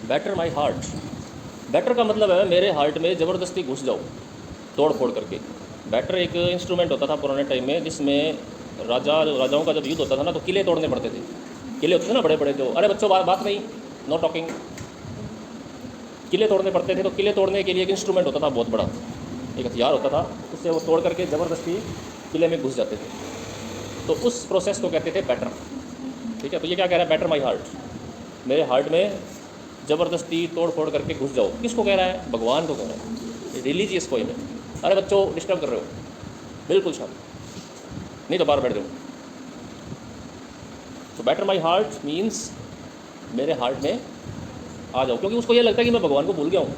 Batter my heart, batter का मतलब है मेरे हार्ट में ज़बरदस्ती घुस जाओ तोड़ फोड़ करके। बैटर एक इंस्ट्रूमेंट होता था पुराने टाइम में, जिसमें राजाओं का जब युद्ध होता था ना, तो किले तोड़ने पड़ते थे। किले होते थे ना बड़े बड़े, जो, अरे बच्चों बात नहीं, नो टॉकिंग। किले तोड़ने पड़ते थे, तो किले तोड़ने के लिए एक इंस्ट्रूमेंट होता था बहुत बड़ा, एक हथियार होता था, उससे वो तोड़ करके ज़बरदस्ती किले में घुस जाते थे। तो उस प्रोसेस को कहते थे बैटर। ठीक है, तो ये क्या कह रहा है, बैटर माई हार्ट, मेरे हार्ट में ज़बरदस्ती तोड़ फोड़ करके घुस जाओ। किसको कह रहा है? भगवान को कह रहा है, रिलीजियस कोई में। अरे बच्चों डिस्टर्ब कर रहे हो, बिल्कुल शांत, नहीं तो बाहर बैठ जाओ। तो बैटर माई हार्ट मीन्स मेरे हार्ट में आ जाओ, क्योंकि उसको ये लगता है कि मैं भगवान को भूल गया हूँ,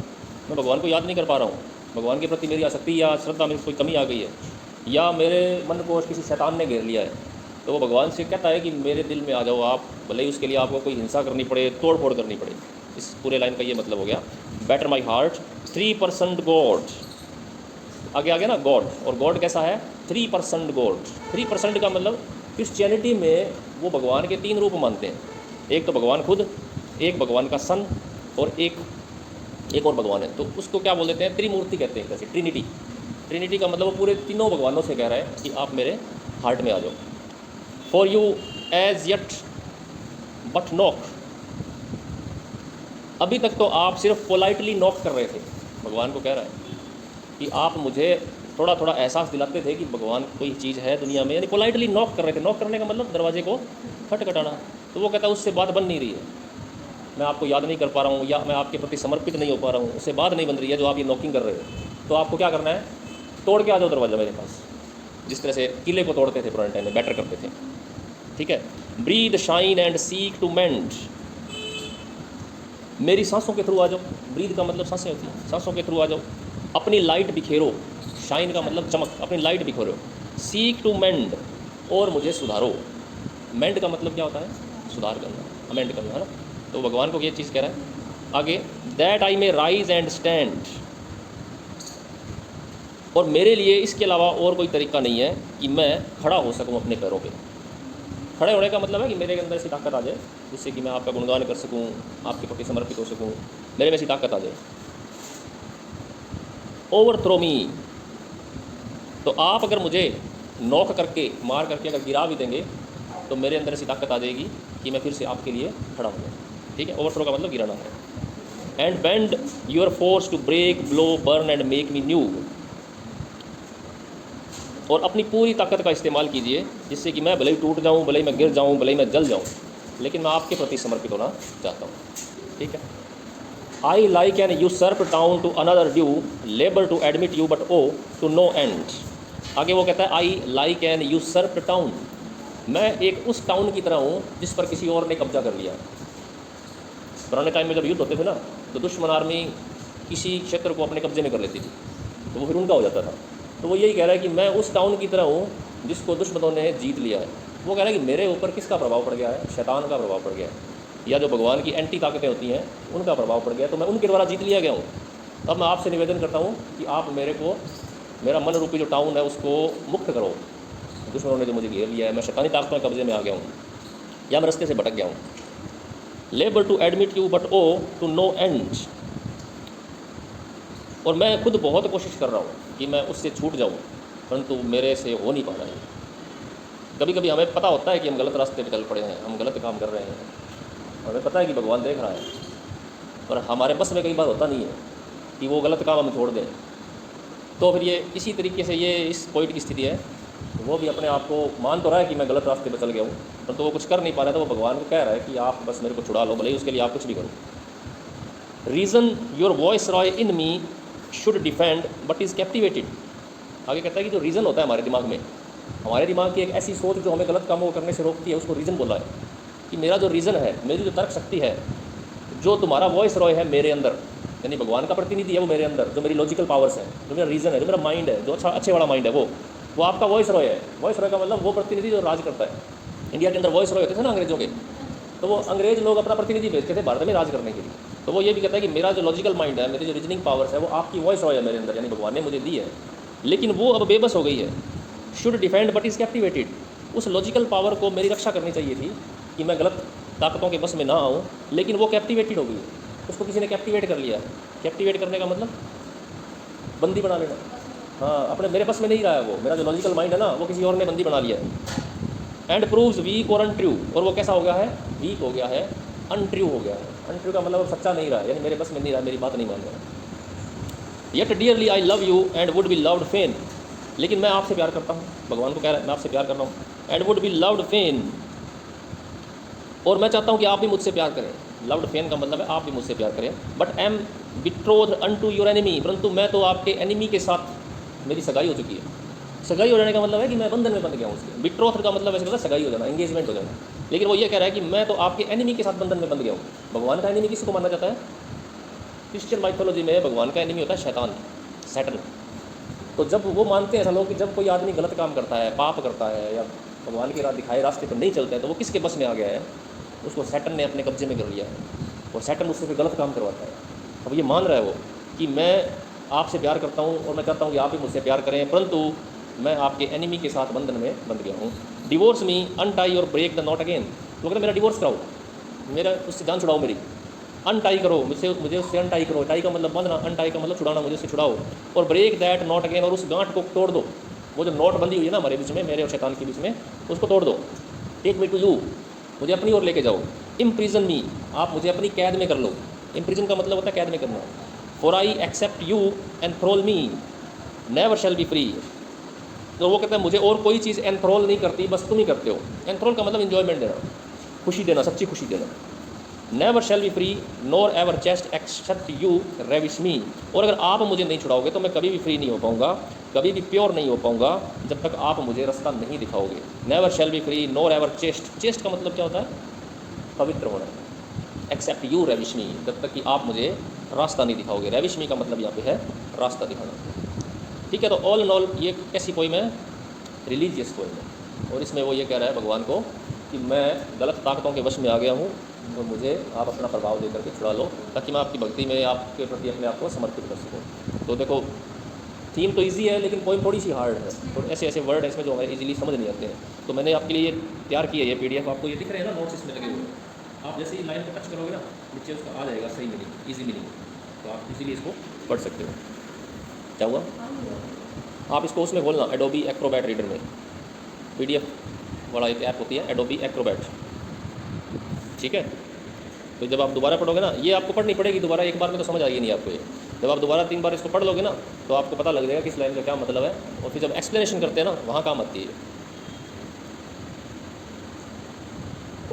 मैं भगवान को याद नहीं कर पा रहा हूँ, भगवान के प्रति मेरी आसक्ति या श्रद्धा में कोई कमी आ गई है, या मेरे मन को किसी शैतान ने घेर लिया है। तो वो भगवान से कहता है कि मेरे दिल में आ जाओ आप, भले ही उसके लिए आपको कोई हिंसा करनी पड़े, तोड़ फोड़ करनी पड़े। इस पूरे लाइन का ये मतलब हो गया, बैटर माई हार्ट। 3% गॉड, आगे आ गया ना गॉड, और गॉड कैसा है? 3% गॉड। 3% का मतलब क्रिश्चियनिटी में वो भगवान के 3 रूप मानते हैं, एक तो भगवान खुद, एक भगवान का सन, और एक और भगवान है। तो उसको क्या बोल देते हैं? त्रिमूर्ति कहते हैं, जैसे ट्रिनिटी। ट्रिनिटी का मतलब वो पूरे तीनों भगवानों से कह रहा है कि आप मेरे हार्ट में आ जाओ। For you as yet but knock, अभी तक तो आप सिर्फ पोलाइटली नॉक कर रहे थे, भगवान को कह रहा है कि आप मुझे थोड़ा थोड़ा एहसास दिलाते थे कि भगवान कोई चीज़ है दुनिया में, यानी पोलाइटली नॉक कर रहे थे। नॉक करने का मतलब दरवाजे को खटखटाना। तो वो कहता है उससे बात बन नहीं रही है, मैं आपको याद नहीं कर पा रहा हूँ, या मैं आपके प्रति समर्पित नहीं हो पा रहा हूँ, उससे बात नहीं बन रही है जो आप ये नॉकिंग कर रहे हो। तो आपको क्या करना है? तोड़ के आ जाओ दरवाज़ा मेरे पास, जिस तरह से किले को तोड़ते थे पुराने टाइम में, बैटर करते थे। ठीक है, breathe shine and seek to mend, मेरी सांसों के थ्रू आ जाओ। ब्रीद का मतलब सांसें होती हैं, सांसों के थ्रू आ जाओ। अपनी लाइट बिखेरो, शाइन का मतलब चमक, अपनी लाइट बिखेरो। सीक टू मेंड, और मुझे सुधारो। मेंड का मतलब क्या होता है? सुधार करना, अमेंड करना, है ना। तो भगवान को ये चीज़ कह रहा है आगे, that I may rise and stand, और मेरे लिए इसके अलावा और कोई तरीका नहीं है कि मैं खड़ा हो सकूं अपने पैरों पे। खड़े होने का मतलब है कि मेरे अंदर ऐसी ताकत आ जाए जिससे कि मैं आपका गुणगान कर सकूं, आपके प्रति समर्पित हो सकूं, मेरे में ऐसी ताकत आ जाए। ओवर थ्रो मी, तो आप अगर मुझे नॉक करके, मार करके अगर गिरा भी देंगे, तो मेरे अंदर ऐसी ताकत आ जाएगी कि मैं फिर से आपके लिए खड़ा हो जाऊँ। ठीक है, ओवर थ्रो का मतलब गिराना है। And bend your force to break, blow, burn and make me new, और अपनी पूरी ताकत का इस्तेमाल कीजिए जिससे कि मैं भले ही टूट जाऊं, भले ही मैं गिर जाऊं, भले ही मैं जल जाऊं, लेकिन मैं आपके प्रति समर्पित होना चाहता हूं। ठीक है, I like an usurp town to another due, labour to admit you but oh to no end. आगे वो कहता है I like an usurp town, मैं एक उस टाउन की तरह हूँ जिस पर किसी और ने कब्जा कर लिया। पुराने टाइम में जब युद्ध होते थे ना, तो दुश्मन आर्मी किसी क्षेत्र को अपने कब्जे में कर लेती थी, तो वो फिर उनका हो जाता था। तो वो यही कह रहा है कि मैं उस टाउन की तरह हूँ जिसको दुश्मनों ने जीत लिया है। वो कह रहा है कि मेरे ऊपर किसका प्रभाव पड़ गया है? शैतान का प्रभाव पड़ गया है, या जो भगवान की एंटी ताकतें होती हैं उनका प्रभाव पड़ गया, तो मैं उनके द्वारा जीत लिया गया हूँ। अब मैं आपसे निवेदन करता हूँ कि आप मेरे को, मेरा मन रूपी जो टाउन है उसको मुक्त करो। दुश्मनों ने जो मुझे घेर लिया है, मैं शैतानी ताकतों के कब्जे में आ गया हूँ, या मैं रास्ते से भटक गया हूँ। Labour to admit you but oh to no end, और मैं खुद बहुत कोशिश कर रहा हूँ कि मैं उससे छूट जाऊँ, परंतु मेरे से हो नहीं पा रहा है। कभी कभी हमें पता होता है कि हम गलत रास्ते पर चल पड़े हैं, हम गलत काम कर रहे हैं, हमें पता है कि भगवान देख रहा है, पर हमारे बस में कई बार होता नहीं है कि वो गलत काम हम छोड़ दें। तो फिर ये इसी तरीके से ये इस पॉइंट की स्थिति है, वो भी अपने आप को मान तो रहा है कि मैं गलत रास्ते पर चल गया हूँ, पर तो वो कुछ कर नहीं पा रहा है। तो वो भगवान को कह रहा है कि आप बस मेरे को छुड़ा लो, भले ही उसके लिए आप कुछ भी करो। Reason your voice Roy in me should defend but is captivated. आगे कहता है कि जो रीज़न होता है हमारे दिमाग में, हमारे दिमाग की एक ऐसी सोच जो हमें गलत कामों को करने से रोकती है, उसको रीज़न बोला है। कि मेरा जो रीज़न है, मेरी जो तर्क शक्ति है, जो तुम्हारा वॉइस रॉय है मेरे अंदर, यानी भगवान का प्रतिनिधि है वो मेरे अंदर, जो मेरी लॉजिकल पावर्स है, जो मेरा रीज़न है, जो मेरा माइंड है, जो अच्छे वाला माइंड है, वो आपका वॉइस रॉय है। वॉइस रॉय का मतलब वो प्रतिनिधि जो राज करता है। इंडिया के अंदर वॉइस रॉय होते थे ना अंग्रेजों के, तो वो अंग्रेज लोग अपना प्रतिनिधि भेजते थे भारत में राज करने के लिए। तो वो ये भी कहता है कि मेरा जो लॉजिकल माइंड है, मेरी जो रीजनिंग पावर्स है, वो आपकी वॉइस रॉय है मेरे अंदर, यानी भगवान ने मुझे दी है, लेकिन वो अब बेबस हो गई है। Should defend but is captivated, उस लॉजिकल पावर को मेरी रक्षा करनी चाहिए थी कि मैं गलत ताकतों के बस में ना आऊँ, लेकिन वो कैप्टिवेटेड हो गई है। उसको किसी ने कैप्टिवेट कर लिया। कैप्टिवेट करने का मतलब बंदी बना लेना। हाँ, अपने मेरे बस में नहीं रहा है वो, मेरा जो लॉजिकल माइंड है ना वो किसी और ने बंदी बना लिया है। एंड प्रूव्स वीक और अनट्रू, और वो कैसा हो गया है, वीक हो गया है, अनट्रू हो गया है। अनट्रू का मतलब सच्चा नहीं रहा है, यानी मेरे बस में नहीं रहा, मेरी बात नहीं मान रहा। Yet dearly I love you and would be loved fain, लेकिन मैं आपसे प्यार करता हूँ, भगवान को कह रहा है मैं आपसे प्यार कर रहा हूँ। एंड वुड बी लव्ड फेन, और मैं चाहता हूँ कि आप भी मुझसे प्यार करें। लव्ड फेन का मतलब है आप भी मुझसे प्यार करें। But am betroth unto your enemy, परंतु मैं तो आपके एनिमी के साथ मेरी सगाई हो चुकी है। सगाई हो जाने का मतलब है कि मैं बंधन में बंध गया हूँ उसके। बिट्रोथ का मतलब ऐसे होता है सगाई हो जाना, एंगेजमेंट हो जाना। लेकिन वो ये कह रहा है कि मैं तो आपके एनिमी के साथ बंधन में बंध गया हूँ। भगवान का एनिमी किसी को माना जाता है? क्रिश्चियन माइथोलॉजी में भगवान का एनिमी होता है शैतान, सैटन। तो जब वो मानते हैं ऐसा लोग कि जब कोई आदमी गलत काम करता है, पाप करता है, या भगवान के दिखाए रास्ते पर नहीं चलता है, तो वो किसके बस में आ गया है? उसको सैटन ने अपने कब्जे में कर लिया है, और सैटन उससे फिर गलत काम करवाता है। अब ये मान रहा है वो कि मैं आपसे प्यार करता हूँ और मैं चाहता हूँ कि आप भी मुझसे प्यार करें, परंतु मैं आपके एनिमी के साथ बंधन में बंध गया हूँ। डिवोर्स मी, अनटाई और ब्रेक द नॉट अगेन, तो कहते मेरा डिवोर्स कराओ, मेरा उससे जान छुड़ाओ मेरी। अनटाई करो मुझे उससे अनटाई करो। टाई का मतलब बंधना, अनटाई का मतलब छुड़ाना, मुझे उससे छुड़ाओ। और ब्रेक दैट नॉट अगेन, और उस गांठ को तोड़ दो। वो जो नॉट बंधी हुई है ना हमारे बीच में, मेरे और शैतान के बीच में, उसको तोड़ दो। टेक मी टू यू, मुझे अपनी ओर लेके जाओ। इम्प्रिजन मी, आप मुझे अपनी कैद में कर लो। इम्प्रिजन का मतलब होता है कैद में करना। For I except you enthral me, never shall be free. तो वो कहते हैं मुझे और कोई चीज़ एनथ्रोल नहीं करती, बस तुम ही करते हो। एनथ्रोल का मतलब इन्जॉयमेंट देना, खुशी देना, सच्ची खुशी देना। Never shall be free nor ever just except you ravish me, और अगर आप मुझे नहीं छुड़ाओगे तो मैं कभी भी फ्री नहीं हो पाऊँगा, कभी भी प्योर नहीं हो पाऊँगा, जब तक आप मुझे रास्ता नहीं दिखाओगे। Never shall be free nor ever chaste, chaste का मतलब क्या होता है? पवित्र होना। एक्सेप्ट यू रेविश मी, जब तक कि आप मुझे रास्ता नहीं दिखाओगे। रेविश मी का मतलब यहाँ पे है रास्ता दिखाना। ठीक है, तो ऑल इन ऑल ये कैसी पोइम है? रिलीजियस पोइम है। और इसमें वो ये कह रहा है भगवान को कि मैं गलत ताकतों के वश में आ गया हूँ, और मुझे आप अपना प्रभाव दे करके छुड़ा लो, ताकि मैं आपकी भक्ति में आपके प्रति अपने आप को समर्पित कर सकूँ। तो देखो, थीम तो इजी है, लेकिन पोइम थोड़ी सी हार्ड है, और ऐसे ऐसे वर्ड हैं इसमें जो हमें इजीली समझ नहीं आते हैं। तो मैंने आपके लिए तैयार की है ये PDF, आपको ये दिख रहे हैं ना, नोट्स इसमें लगे हुए। आप जैसे ही लाइन को टच करोगे ना, नीचे उसका आ जाएगा सही मीनिंग, ईजी मीनिंग, तो आप इजीली इसको पढ़ सकते हो। क्या हुआ? आप इसको उसमें खोलना, एडोबी एक्रोबैट रीडर में, PDF वाला एक ऐप होती है एडोबी एक्रोबैट। ठीक है, तो जब आप दोबारा पढ़ोगे ना, ये आपको पढ़नी पड़ेगी दोबारा, एक बार में तो समझ आएगी नहीं आपको ये। जब आप दोबारा 3 बार इसको पढ़ लोगे ना, तो आपको पता लग जाएगा कि इस लाइन का क्या मतलब है, और फिर जब एक्सप्लेनेशन करते हैं ना, वहाँ काम आती है।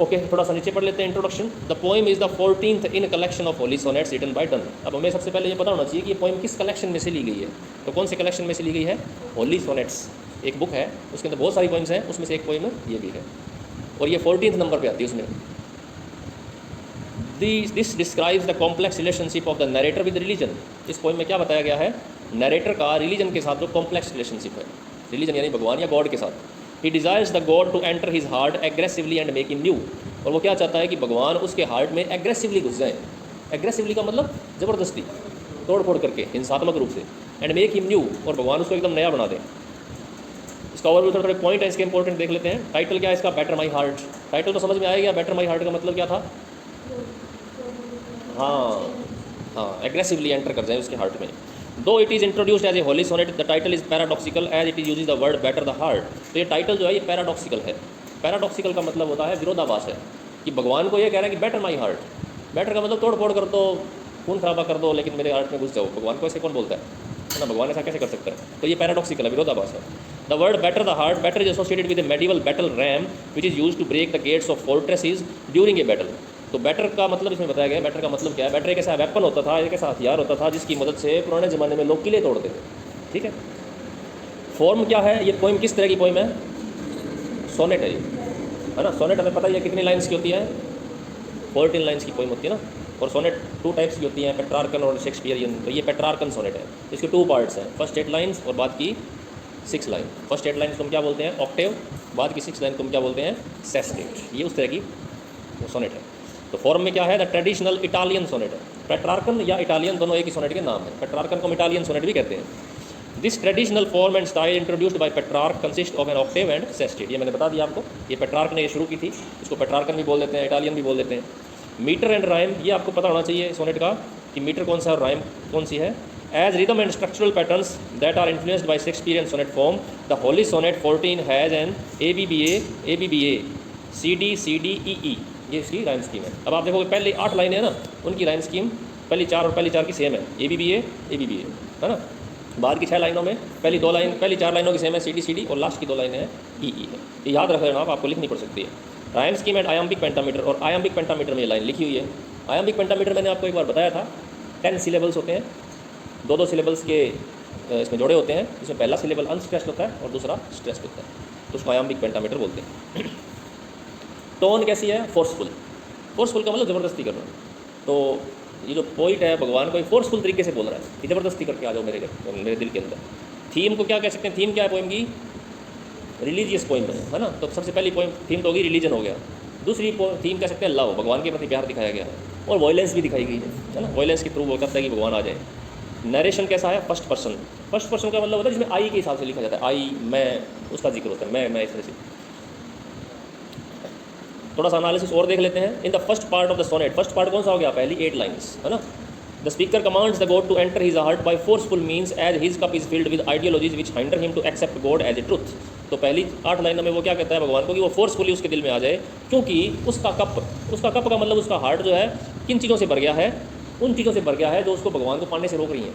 ओके, थोड़ा सा नीचे पढ़ लेते हैं। Introduction. The poem is the 14th in collection of holy sonnets written by Donne. अब हमें सबसे पहले ये पता होना चाहिए कि ये पोइम किस कलेक्शन में से ली गई है। तो कौन से कलेक्शन में से ली गई है? होली सोनेट्स एक बुक है, उसके अंदर बहुत सारी पोइम्स हैं, उसमें से एक पोइम ये भी है, और ये 14th नंबर पे आती है उसमें। This describes the complex relationship of the narrator with religion. इस पोइम में क्या बताया गया है? नरेटर का रिलीजन के साथ जो कॉम्प्लेक्स रिलेशनशिप है, रिलीजन यानी भगवान या गॉड के साथ। He desires the God to enter his heart aggressively and make him new, और वो क्या चाहता है कि भगवान उसके हार्ट में एग्रेसिवली घुस जाए। एग्रेसिवली का मतलब ज़बरदस्ती, तोड़ फोड़ करके, हिंसात्मक रूप से। एंड मेक हिम न्यू, और भगवान उसको एकदम नया बना दें। इसका और भी थोड़े थोड़े पॉइंट है इसके इंपॉर्टेंट, देख लेते हैं। टाइटल क्या है इसका? Better my heart. टाइटल तो समझ में आएगा, बेटर माई हार्ट का मतलब क्या था? हाँ, एग्रेसिवली एंटर कर जाए उसके हार्ट में। Though it is introduced as a holy sonnet, the title is paradoxical as it is uses the word batter the heart. तो ये टाइटल जो है ये पैराडॉक्सिकल है। पैराडॉक्सिकल का मतलब होता है विरोधाभास है, कि भगवान को ये कह रहा है कि बेटर माई हार्ट। बेटर का मतलब तोड़ फोड़ कर दो, खून खराबा कर दो, लेकिन मेरे हार्ट में घुस जाओ। भगवान को ऐसे कौन बोलता है ना? भगवान ऐसा कैसे कर सकता है? तो ये पैराडॉक्सिकल है, विरोधाभास है। The word batter the heart, batter is associated with a medieval battle ram which is use to break the gates of fortresses during a battle. तो बैटर का मतलब इसमें बताया गया, बैटर का मतलब क्या है? बैटर एक ऐसा वेपन होता था, एक ऐसा हथियार होता था जिसकी मदद से पुराने ज़माने में लोग किले तोड़ते थे। ठीक है, फॉर्म क्या है? ये पोइम किस तरह की पोइम है? सोनेट है ये, है ना? सोनेट हमें पता ही है कितनी लाइन्स की होती है? 14 लाइन्स की पोइम होती है ना। और सोनेट 2 टाइप्स की होती हैं, पेट्रार्कन और शेक्सपियरियन। तो ये पेट्रार्कन सोनेट है। इसके 2 पार्ट्स हैं, फर्स्ट 8 लाइन्स और बाद की 6 लाइन। फर्स्ट 8 लाइन्स तुम क्या बोलते हैं? ऑक्टेव। बाद की 6 लाइन तुम क्या बोलते हैं? सेस्टेट। ये उस तरह की सोनेट है। तो फॉर्म में क्या है? द ट्रेडिशनल इटालियन सोनेट है। पेट्रार्कन या इटालियन दोनों एक ही सोनेट के नाम है। पेट्रार्कन को इटालियन सोनेट भी कहते हैं। This traditional form and style introduced by Petrarch consist of an octave and sestet. ये मैंने बता दिया आपको, ये पेट्रार्क ने ये शुरू की थी। इसको पेट्रार्कन भी बोल देते हैं, इटालियन भी बोल देते हैं। मीटर एंड राइम, ये आपको पता होना चाहिए सोनेट का कि मीटर कौन सा है और राइम कौन सी है. As rhythm and structural patterns that are influenced by Shakespearean sonnet form, the holy sonnet 14 has an ABBA CD ये इसकी राइम स्कीम है. अब आप देखोगे पहले 8 लाइनें हैं ना, उनकी राइम स्कीम पहली 4 और पहली 4 की सेम है, ABBA है ना. बाद की 6 लाइनों में पहली 4 लाइनों की सेम है CD और लास्ट की 2 लाइनें हैं EE है. ये याद रख लेना आप, आपको लिखनी पड़ सकती है. Rhyme scheme and iambic pentameter, और आयम्बिक पेंटामीटर में ये लाइन लिखी हुई है. आयम्बिक पेंटामीटर मैंने आपको एक बार बताया था, 10 सिलेबल्स होते हैं, 2 सिलेबल्स के इसमें जोड़े होते हैं, इसमें पहला सिलेबल अनस्ट्रेस्ड होता है और दूसरा स्ट्रेस्ड होता है, तो उसको आयम्बिक पेंटामीटर बोलते हैं. टोन कैसी है? फोर्सफुल का मतलब ज़बरदस्ती करना. तो ये जो पोइट है भगवान को एक फोर्सफुल तरीके से बोल रहा है कि ज़बरदस्ती करके आ जाओ मेरे दिल के अंदर. थीम को क्या कह सकते हैं? थीम क्या है पोइम की? रिलीजियस पोइम है ना. तो सबसे पहली पोइम थीम तो होगी रिलीजन हो गया. दूसरी थीम कह सकते हैं लव, भगवान के प्रति प्यार दिखाया गया है, और वॉयलेंस भी दिखाई गई है ना. वॉयलेंस के थ्रू वो करता है कि भगवान आ जाए. नरेशन कैसा है? फर्स्ट पर्सन का मतलब होता है जिसमें आई के हिसाब से लिखा जाता है, आई मैं, उसका जिक्र होता है, मैं इस तरह से. थोड़ा सा एनालिसिस और देख लेते हैं. In the first part of the sonnet, first part कौन सा हो गया? पहली 8 लाइन्स है ना. The speaker commands the God to enter his heart by forceful means as his cup is filled with ideologies which hinder him to accept god as a truth. तो पहली 8 लाइनों में वो क्या कहता है भगवान को कि वो फोर्सफुली उसके दिल में आ जाए, क्योंकि उसका कप का मतलब उसका हार्ट जो है किन चीज़ों से भर गया है? उन चीज़ों से भर गया है जो उसको भगवान को पाने से रोक रही हैं.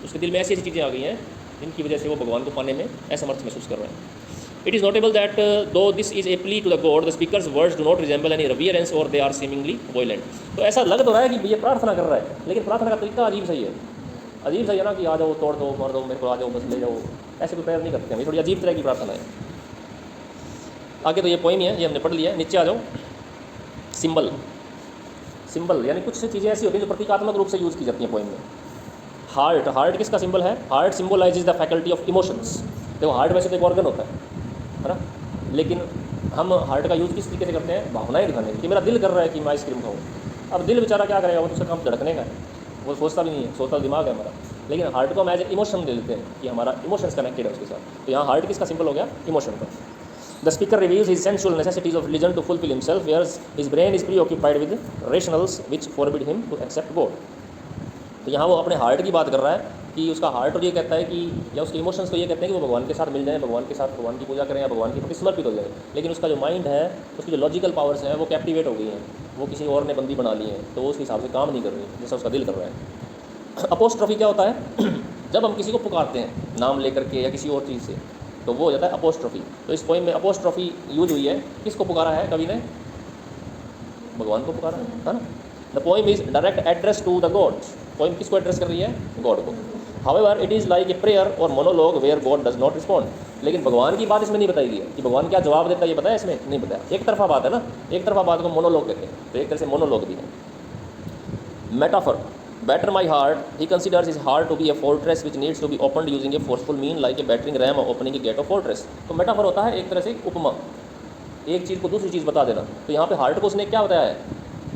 उसके दिल में ऐसी ऐसी चीज़ें आ गई हैं जिनकी वजह से वो भगवान को पाने में असमर्थ महसूस कर रहे हैं. It is notable that though this is a plea to the God, the speaker's words do not resemble any reverence or they are seemingly violent. तो ऐसा लग तो रहा है कि ये प्रार्थना कर रहा है, लेकिन प्रार्थना का तरीका अजीब सही है. अजीब सही है ना कि आ जाओ, तोड़ दो, मार दो, मेरे को आ जाओ, बस ले जाओ. ऐसे कोई प्रेयर नहीं करते हैं. ये थोड़ी अजीब तरह की प्रार्थना है. आगे तो ये पोइम है, ये हमने पढ़ लिया है. नीचे आ जाओ. सिंबल यानी कुछ चीज़ें ऐसी होती हैं जो प्रतीकात्मक रूप से यूज़ की जाती हैं पोइम में. हार्ट किसका सिंबल है? Heart symbolises the faculty of emotions. देखो हार्ट वैसे तो एक ऑर्गन होता है ना, लेकिन हम हार्ट का यूज़ किस तरीके से करते हैं? भावनाएं दिखाने कि मेरा दिल कर रहा है कि मैं आइसक्रीम खाऊं. अब दिल बेचारा क्या करेगा? वो दूसरा काम धड़कने का है, वो सोचता भी नहीं है, सोचता दिमाग है हमारा. लेकिन हार्ट को हम एज ए इमोशन दे देते हैं कि हमारा इमोशंस कनेक्टेड है उसके साथ. तो यहाँ हार्ट किसका सिंबल हो गया? इमोशन का. The speaker reveals his sensual necessities of religion to fulfil himself, whereas his brain is preoccupied with rationales which forbid him to accept god. तो यहाँ वो अपने हार्ट की बात कर रहा है कि उसका हार्ट और ये कहता है कि, या उसके इमोशंस तो ये कहते हैं कि वो भगवान के साथ मिल जाए, भगवान के साथ भगवान की पूजा करें या भगवान के प्रति समर्पित हो जाए. लेकिन उसका जो माइंड है, उसकी जो लॉजिकल पावर्स हैं वो कैप्टिवेट हो गई हैं, वो किसी और ने बंदी बना ली हैं, तो वो उसके हिसाब से काम नहीं कर रही जैसा उसका दिल कर रहा है. अपोस्ट्रोफी क्या होता है? जब हम किसी को पुकारते हैं नाम लेकर के या किसी और चीज़ से, तो वो हो जाता है अपोस्ट्रोफी. तो इस पोइम में अपोस्ट्रोफी यूज हुई है. किसको पुकारा है कवि ने? भगवान को पुकारा है ना. The poem is direct address to the god. Poem किसको एड्रेस कर रही है? गॉड को. However it is like a prayer और monologue where god does not respond. लेकिन भगवान की बात इसमें नहीं बताई गई है कि भगवान क्या जवाब देता है, ये बताया इसमें नहीं बताया. एक तरफा बात है ना, एक तरफा बात को मोनोलॉग कहते हैं, तो एक तरह से मोनोलॉग भी है. Metaphor, batter my heart, he considers his heart to be a fortress which needs to be opened using a forceful mean like a battering ram opening a gate of fortress. तो metaphor होता है एक तरह से उपमा, एक चीज़ को दूसरी चीज़ बता देना. तो यहाँ पे हार्ट को उसने क्या बताया है?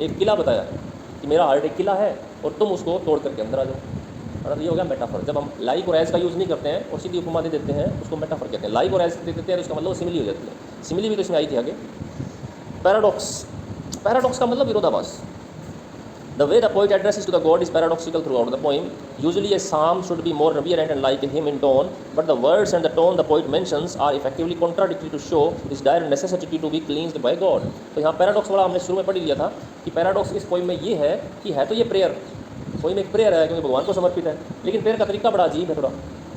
एक किला बताया कि मेरा हार्ट एक किला है और तुम उसको तोड़ करके अंदर आ जाओ. मतलब ये हो गया मेटाफर. जब हम लाइक और एज का यूज़ नहीं करते हैं और सीधी उपमा दे देते हैं, उसको मेटाफर कहते हैं. लाइक और एज दे देते हैं तो उसका मतलब सिमिली हो जाती है. सिमिली भी तो इसमें आई थी आगे. पैराडॉक्स का मतलब विरोधाभास. The way the poet addresses to the god is paradoxical throughout the poem. Usually a psalm should be more reverent and like him in tone, but the words and the tone the poet mentions are effectively contradictory to show his dire necessity to be cleansed by God. तो यहाँ paradox वाला हमने शुरू में पढ़ लिया था कि पैराडॉक्स इस पोइम में ये है कि है तो ये प्रेयर, पोइम एक प्रेयर है क्योंकि भगवान को समर्पित है, लेकिन प्रेयर का तरीका बड़ा अजीब है थोड़ा,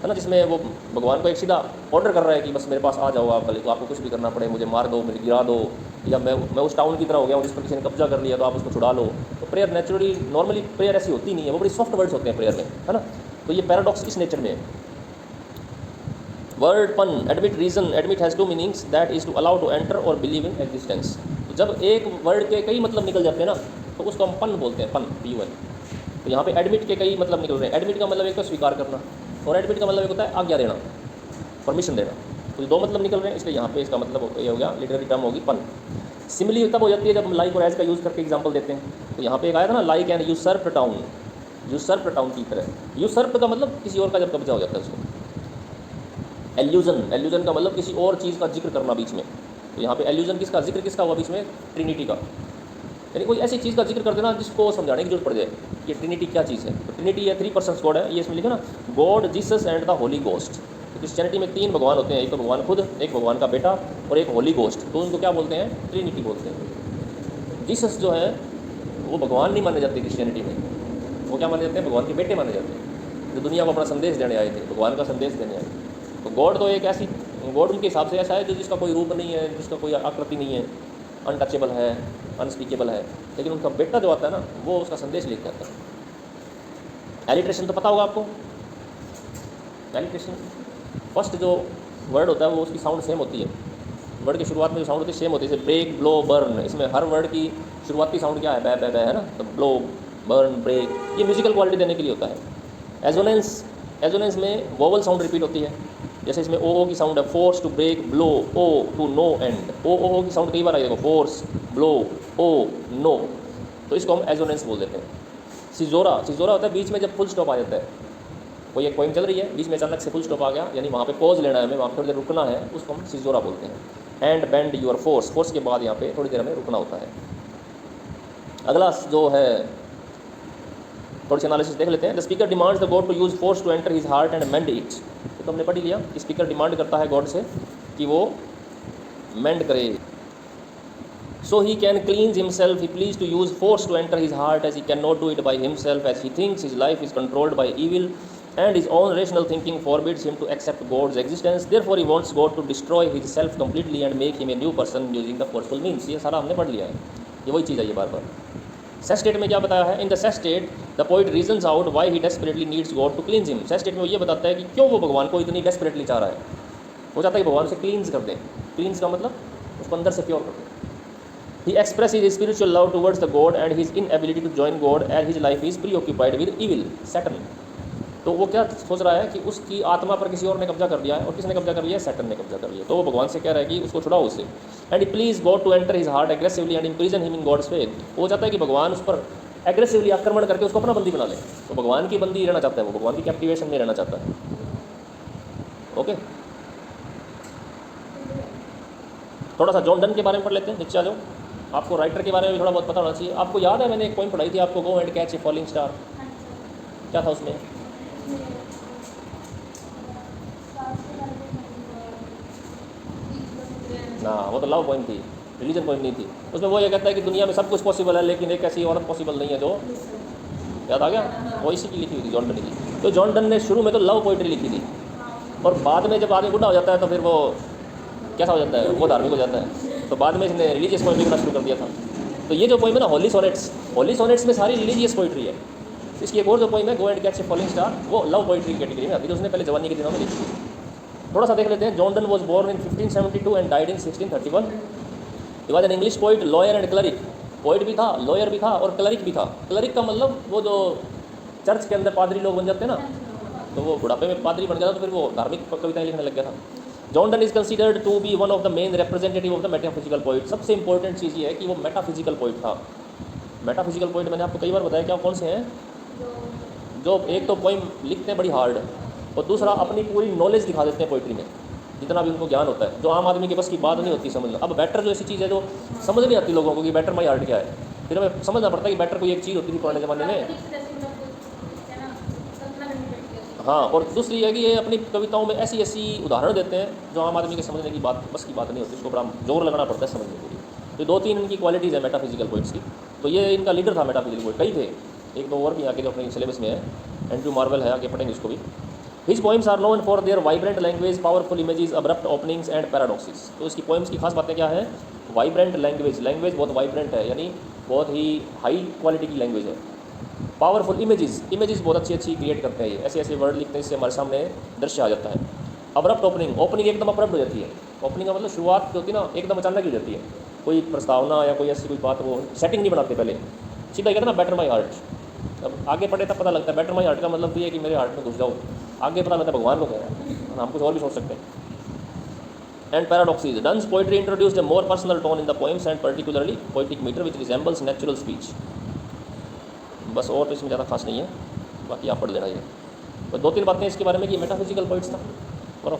है ना, जिसमें वो भगवान को एक सीधा ऑर्डर कर रहा है कि बस मेरे पास आ जाओ आप, भले तो आपको कुछ भी करना पड़े, मुझे मार दो, मुझे गिरा दो, या मैं उस टाउन की तरह हो गया हूँ जिस पर किसी ने कब्जा कर लिया तो आप उसको छुड़ा लो. तो प्रेयर नेचुरली नॉर्मली प्रेयर ऐसी होती नहीं है, वो बड़ी सॉफ्ट वर्ड्स होते हैं प्रेयर में, है ना. तो ये पैराडॉक्स इस नेचर में है. Word pun, admit reason, admit has two meanings, that is to allow to enter और बिलीव इन एग्जिस्टेंस. तो जब एक वर्ड के कई मतलब निकल जाते हैं ना, तो उसको हम पन बोलते हैं, पन, PUN. तो यहाँ पे एडमिट के कई मतलब निकल रहे हैं. एडमिट का मतलब एक तो स्वीकार करना, और एडमिट का मतलब एक होता है आज्ञा देना, परमिशन देना. तो ये दो मतलब निकल रहे हैं, इसलिए यहाँ पे इसका मतलब ये हो गया, लिटरेरी टर्म होगी पन. सिमिली तब हो जाती है जब हम लाइक और एज का यूज़ करके एग्जांपल देते हैं. तो यहाँ पे एक आया था ना, लाइक एंड यूसर्प टाउन, यूसर्प टाउन की तरह. यूसर्प का मतलब किसी और का जब कब्जा हो जाता है उसको. एल्यूजन, एल्यूजन का मतलब किसी और चीज़ का जिक्र करना बीच में. तो यहाँ पे एल्यूजन किसका जिक्र किसका हुआ बीच में? ट्रिनिटी का. यानी कोई ऐसी चीज़ का जिक्र कर देना जिसको समझाने की जरूरत पड़ जाए कि ट्रिनिटी क्या चीज़ है। तो ट्रिनिटी है 3 पर्सन्स गॉड है, ये इसमें लिखा ना, God, Jesus and the Holi ghost. तो क्रिश्चियनिटी में 3 भगवान होते हैं, एक तो भगवान खुद, एक भगवान का बेटा और एक होली गोस्ट। तो उनको क्या बोलते हैं? ट्रिनिटी बोलते हैं। जीसस जो है वो भगवान नहीं माने जाते क्रिश्चियनिटी में, वो क्या माने जाते हैं? भगवान के बेटे माने जाते हैं, जो दुनिया को अपना संदेश देने आए थे, भगवान का संदेश देने आए। तो गॉड तो एक ऐसी, गॉड उनके हिसाब से ऐसा है जो जिसका कोई रूप नहीं है, जिसका कोई आकृति नहीं है, अनटचेबल है, अनस्पीकेबल है। लेकिन उनका बेटा जो आता है ना, वो उसका संदेश लेकर आता है। एलिट्रेशन तो पता होगा आपको। एलिट्रेशन फर्स्ट जो वर्ड होता है वो उसकी साउंड सेम होती है, वर्ड की शुरुआत में जो साउंड होती है सेम होती है, जैसे ब्रेक, ब्लो, बर्न। इसमें हर वर्ड की शुरुआती साउंड क्या है? बै बै बै है ना। तो ब्लो, बर्न, ब्रेक, ये म्यूजिकल क्वालिटी देने के लिए होता है। एजोनेंस, एजोनेंस में वोवल साउंड रिपीट होती है, जैसे इसमें ओ की साउंड है, force to break, blow, oh to no end. O की साउंड कई बार आएगा, फोर्स, ब्लो, ओ, नो। तो इसको हम एजोनेंस बोल देते हैं। सिजोरा, सिजोरा होता है बीच में जब फुल स्टॉप आ जाता है, कोई एक पोइम चल रही है, बीच में अचानक से फुल स्टॉप आ गया, यानी वहाँ पे पॉज लेना है हमें, वहाँ पे थोड़ी देर रुकना है, उसको हम सिजोरा बोलते हैं। And bend your force, force के बाद यहाँ पे थोड़ी देर हमें रुकना होता है। अगला जो है थोड़ी सी एनालिसिस देख लेते हैं। The speaker demands the God to use force to enter his heart and mend it. तो हमने पढ़ लिया कि स्पीकर डिमांड करता है गॉड से कि वो मेंड करे। So he can cleanse himself, he please to use force to enter his heart as he can not do it by himself, as he thinks his life is controlled by evil and his own rational thinking forbids him to accept God's existence. Therefore he wants God to destroy his self completely and make him a new person using the forceful means. ये सारा हमने पढ़ लिया है, ये वही चीज़ है ये बार बार। सेस स्टेट में क्या बताया है? In the sestet the poet reasons out why he desperately needs God to cleanse him. Sestet में वो ये बताता है कि क्यों वो भगवान को इतनी डेस्परेटली चाह रहा है। वो चाहता है कि भगवान से क्लींस कर दें। क्लींस का मतलब उसको अंदर से प्योर कर दें। He expresses his spiritual love towards the God and his inability to join God as his life is preoccupied with evil, Saturn. तो वो क्या सोच रहा है कि उसकी आत्मा पर किसी और ने कब्जा कर लिया है, और किसने कब्जा कर लिया है? सैटर्न ने कब्जा कर लिया। तो वो भगवान से कह रहा है कि उसको छुड़ाओ उससे। And please God to enter his heart aggressively and imprison him in God's faith. वो चाहता है कि भगवान उस पर एग्रेसिवली आक्रमण करके उसको अपना बंदी बना ले। तो भगवान की बंदी रहना चाहता है, वो भगवान की कैप्टिवेशन में रहना चाहता है। ओके, थोड़ा सा जॉन डन के बारे में पढ़ लेते हैं, नीचे आ जाओ। आपको राइटर के बारे में भी थोड़ा बहुत पता होना चाहिए। आपको याद है मैंने एक पॉइंट पढ़ाई थी आपको, go and catch a falling star. क्या था उसमें? ना, वो तो लव पॉइंट थी, रिलीजन पॉइंट नहीं थी। उसमें वो ये कहता है कि दुनिया में सब कुछ पॉसिबल है, लेकिन एक ऐसी औरत पॉसिबल नहीं है जो, याद आ गया? वो इसी की लिखी हुई थी, जॉन डन की। तो जॉन डन ने शुरू में तो लव पोइट्री लिखी थी, और बाद में जब आदमी बुढ़ा हो जाता है तो फिर वो कैसा हो जाता है? वो धार्मिक हो जाता है। तो बाद में इसने रिलीजियस पोइट्री लिखना शुरू कर दिया था। तो ये जो पोइम है ना, होली सोनेट्स, होली सोनेट्स में सारी रिलीजियस पोइट्री है। इसकी एक और जो पोइम है, go and catch a falling star, वो लव पोइट्री की कैटेगरी में आती है। उसने पहले जवानी के दिनों में लिखी। थोड़ा सा देख लेते हैं। John Donne was born in 1572 and died in 1631। He was an English poet, lawyer and cleric. Poet भी था, लॉयर भी था और क्लरिक भी था। क्लरिक का मतलब वो जो चर्च के अंदर पादरी लोग बन जाते हैं ना, तो वो बुढ़ापे में पादरी बन गया था, तो फिर वो धार्मिक कविताएं लिखने लग गया था। John Donne is considered to be one of the main representative of the metaphysical poet. सबसे इंपॉर्टेंट चीज़ ये है कि वो मेटाफिजिकल पोइट था। मेटाफिजिकल पोइट मैंने आपको कई बार बताया, क्या कौन से हैं? जो एक तो पोइम लिखते हैं बड़ी हार्ड, और दूसरा अपनी पूरी नॉलेज दिखा देते हैं पोइट्री में, जितना भी उनको ज्ञान होता है, जो आम आदमी के बस की बात नहीं होती समझना। अब बैटर जो ऐसी चीज़ है जो समझ नहीं आती लोगों को कि बैटर माई हार्ट क्या है, फिर हमें समझना पड़ता है कि बैटर कोई एक चीज़ होती थी पुराने ज़माने में। हाँ, और दूसरी है कि ये अपनी कविताओं में ऐसी ऐसी उदाहरण देते हैं जो आम आदमी के समझने की बात बस की बात नहीं होती, उसको बड़ा जोर लगाना पड़ता है समझने के लिए। तो 2-3 इनकी क्वालिटीज़ है मेटाफिजिकल पोइट्स की। तो ये इनका लीडर था मेटाफिजिकल पोइट। कई थे, एक दो और भी आके जो अपने सिलेबस में है, एंड्रू मार्वेल है, आगे पढ़ेंगे इसको भी। His poems are known for their vibrant language, powerful images, abrupt openings and paradoxes. तो इसकी पोइम्स की खास बातें क्या है? वाइब्रेंट लैंग्वेज, लैंग्वेज बहुत वाइब्रेंट है, यानी बहुत ही हाई क्वालिटी की लैंग्वेज है। पावरफुल इमेजेस, इमेजेस बहुत अच्छी अच्छी क्रिएट करते हैं, ये ऐसे ऐसे वर्ड लिखते हैं इससे हमारे सामने दृश्य आ जाता है। अब्रप्ट ओपनिंग, ओपनिंग एकदम अब्रप्ट हो जाती है। ओपनिंग का मतलब शुरुआत जो होती है ना, एकदम अचानक ही हो जाती है। कोई प्रस्तावना या कोई ऐसी कोई बात, वो सेटिंग नहीं बनाते पहले, सीधा कहते ना बैटर माई हार्ट। अब आगे पढ़े तब पता लगता है बैटर माई हार्ट का मतलब ये है कि मेरे हार्ट में घुस जाओ। आगे पता लगता है भगवान को कह रहा है, हम कुछ और भी सोच सकते हैं। And paradoxes, Donne's poetry introduced a more personal tone in the poems and particularly poetic metre which resembles natural speech. बस और तो इसमें ज़्यादा खास नहीं है, बाकी आप पढ़ लेना ये। तो 2-3 बातें इसके बारे में कि मेटाफिजिकल पोइट्स था। और